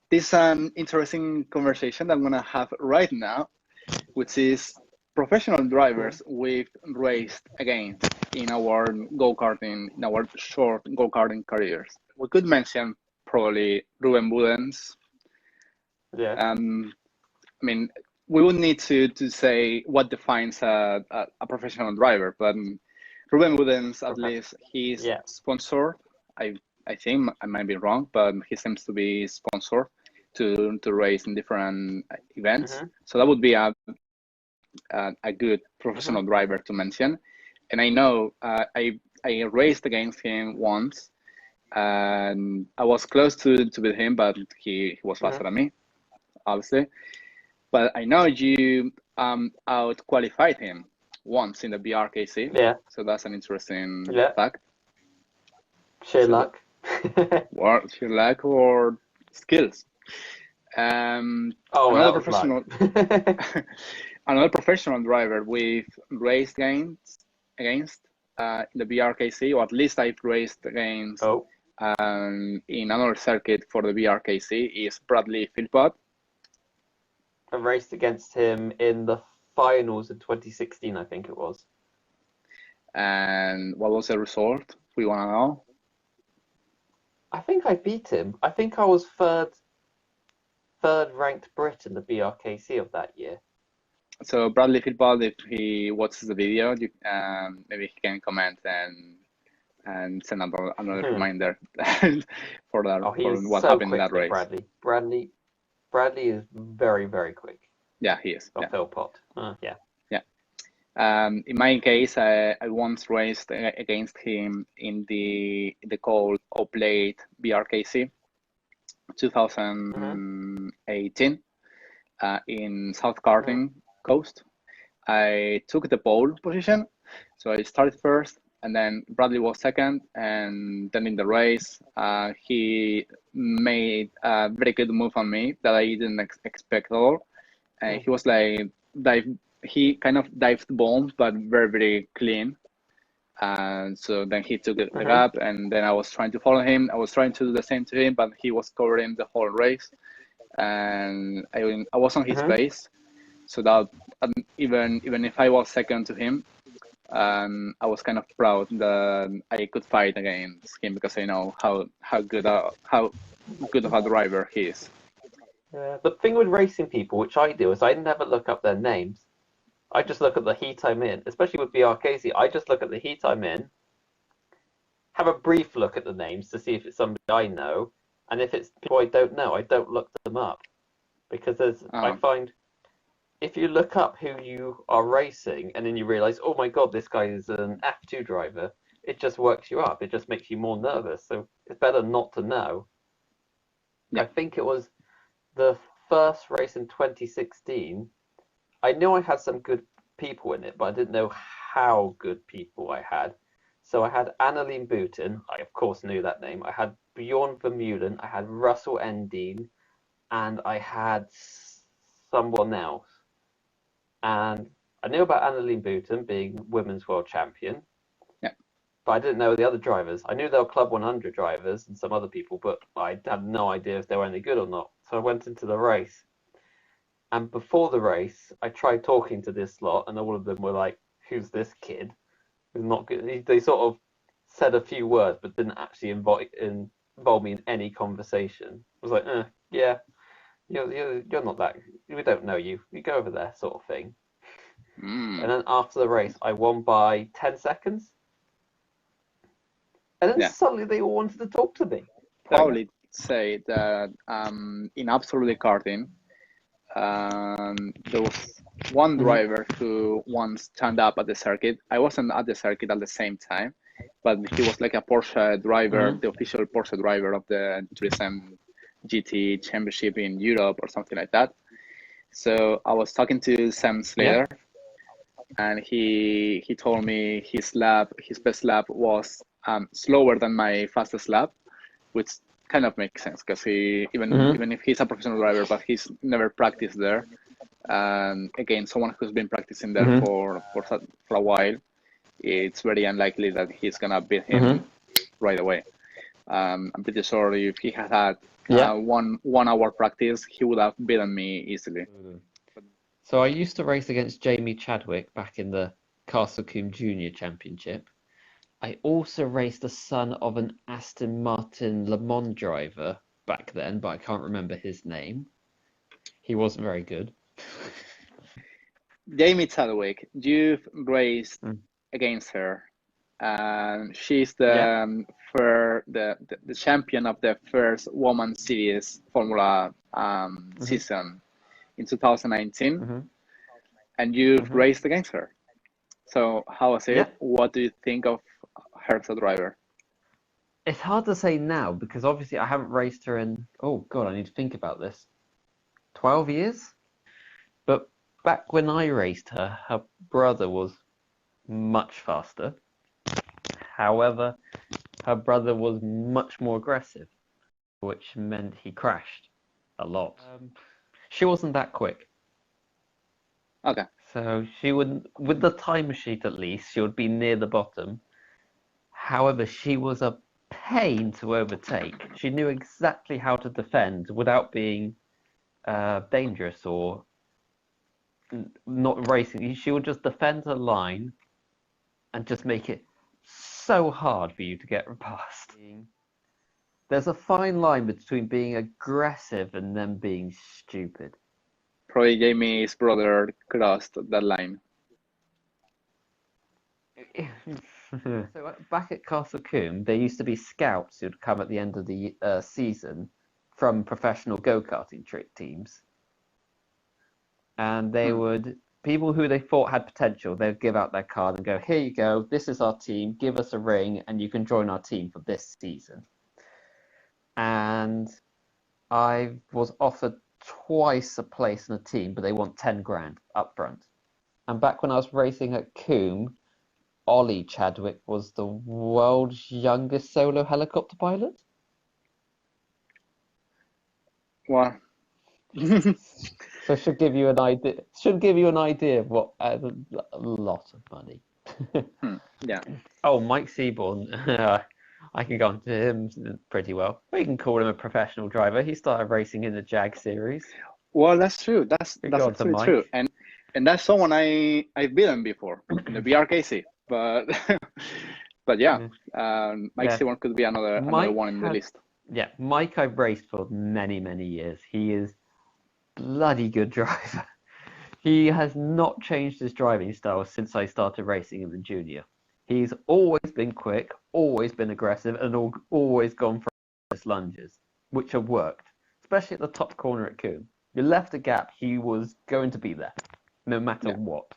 this is an interesting conversation that I'm gonna have right now, which is professional drivers we've raced against in our in our short go-karting careers. We could mention probably Ruben Budens. Yeah. I mean, we would need to say what defines a professional driver, but Ruben Budens, at least, he's sponsored. I think I might be wrong, but he seems to be sponsored to race in different events. So that would be a good professional driver to mention. And I know I raced against him once, and I was close to beat him, but he was faster than me, obviously. But I know you out qualified him once in the BRKC. Yeah. So that's an interesting fact. Sheer luck. Or sheer luck or skills. Another professional another professional driver we've raced against in the BRKC, or at least I've raced against in another circuit for the BRKC, is Bradley Philpott. I raced against him in the finals in 2016, I think it was. And what was the result? We want to know. I think I beat him. I think I was third ranked Brit in the BRKC of that year. So Bradley Philpott, if he watches the video, maybe he can comment and send another reminder for that. Oh, for what so happened in that quick, race. Bradley is very, very quick. Yeah, he is. Philpott. Yeah. In my case, I once raced against him in the called Oplate BRKC 2018 in South Karting Coast. I took the pole position, so I started first, and then Bradley was second, and then in the race, he made a very good move on me that I didn't expect at all. He was like he kind of dived bomb, but very, very clean. And so then he took the gap, and then I was trying to follow him. I was trying to do the same to him, but he was covering the whole race, and I was on his pace. So that even if I was second to him, I was kind of proud that I could fight against him, because I know how good of a driver he is. Yeah, the thing with racing people, which I do, is I never look up their names. I just look at the heat I'm in, especially with BRKC. I just look at the heat I'm in, have a brief look at the names to see if it's somebody I know, and if it's people I don't know, I don't look them up, because I find if you look up who you are racing and then you realize, oh my god, this guy is an F2 driver, it just works you up. It just makes you more nervous. So it's better not to know. Yeah. I think it was the first race in 2016. I knew I had some good people in it, but I didn't know how good people I had. So I had Annalene Booten. I, of course, knew that name. I had Bjorn Vermeulen. I had Russell Endine. And I had someone else. And I knew about Annalene Booten being Women's World Champion. Yeah. But I didn't know the other drivers. I knew they were Club 100 drivers and some other people, but I had no idea if they were any good or not. So I went into the race. And before the race, I tried talking to this lot, and all of them were like, who's this kid? Who's not good? They sort of said a few words, but didn't actually involve me in any conversation. I was like, yeah, you're not that, we don't know you. You go over there, sort of thing. And then after the race, I won by 10 seconds. And then suddenly they all wanted to talk to me. Probably say that in Absolutely Karting, there was one driver who once turned up at the circuit. I wasn't at the circuit at the same time, but he was like a Porsche driver, the official Porsche driver of the Tourism GT Championship in Europe or something like that. So I was talking to Sam Slater, and he told me his best lap was slower than my fastest lap, which kind of makes sense, because even if he's a professional driver, but he's never practiced there. Again, someone who's been practicing there for a while, it's very unlikely that he's gonna beat him right away. I'm pretty sure if he had had Yeah. 1 hour practice, he would have beaten me easily. So I used to race against Jamie Chadwick back in the Castle Combe Junior Championship. I also raced the son of an Aston Martin Le Mans driver back then, but I can't remember his name. He wasn't very good. Jamie Chadwick, you've raced Mm. against her. She's the Yeah. the champion of the first Woman Series Formula season in 2019, Mhm. and you've Mhm. raced against her. So how was it? Yeah. What do you think of her as a driver? It's hard to say now because obviously I haven't raced her in, oh God, I need to think about this, 12 years? But back when I raced her, her brother was much faster. However, her brother was much more aggressive, which meant he crashed a lot. She wasn't that quick. Okay. So she would, with the time sheet at least, she would be near the bottom. However, she was a pain to overtake. She knew exactly how to defend without being dangerous or not racing. She would just defend her line and just make it so hard for you to get past. There's a fine line between being aggressive and then being stupid. Probably Jamie's brother crossed that line. So back at Castle Combe, there used to be scouts who'd come at the end of the season from professional go-karting teams, and they would, people who they thought had potential, they'd give out their card and go, here you go, this is our team, give us a ring and you can join our team for this season. And I was offered twice a place in a team, but they want 10 grand up front. And back when I was racing at Combe, Ollie Chadwick was the world's youngest solo helicopter pilot. Well, So it should give you an idea. Should give you an idea of what a lot of money. yeah. Oh, Mike Seaborn. I can go on to him pretty well. We can call him a professional driver. He started racing in the Jag series. Well, that's true. That's We go on to actually Mike. true. And that's someone I've beaten before in the BRKC. But but yeah, Mike Yeah. Seaborn could be another Mike one in the list. Yeah, Mike I've raced for many, many years. He is bloody good driver. He has not changed his driving style since I started racing him in junior. He's always been quick, always been aggressive, and always gone for lunges, which have worked, especially at the top corner at Combe. You left a gap, he was going to be there, no matter what.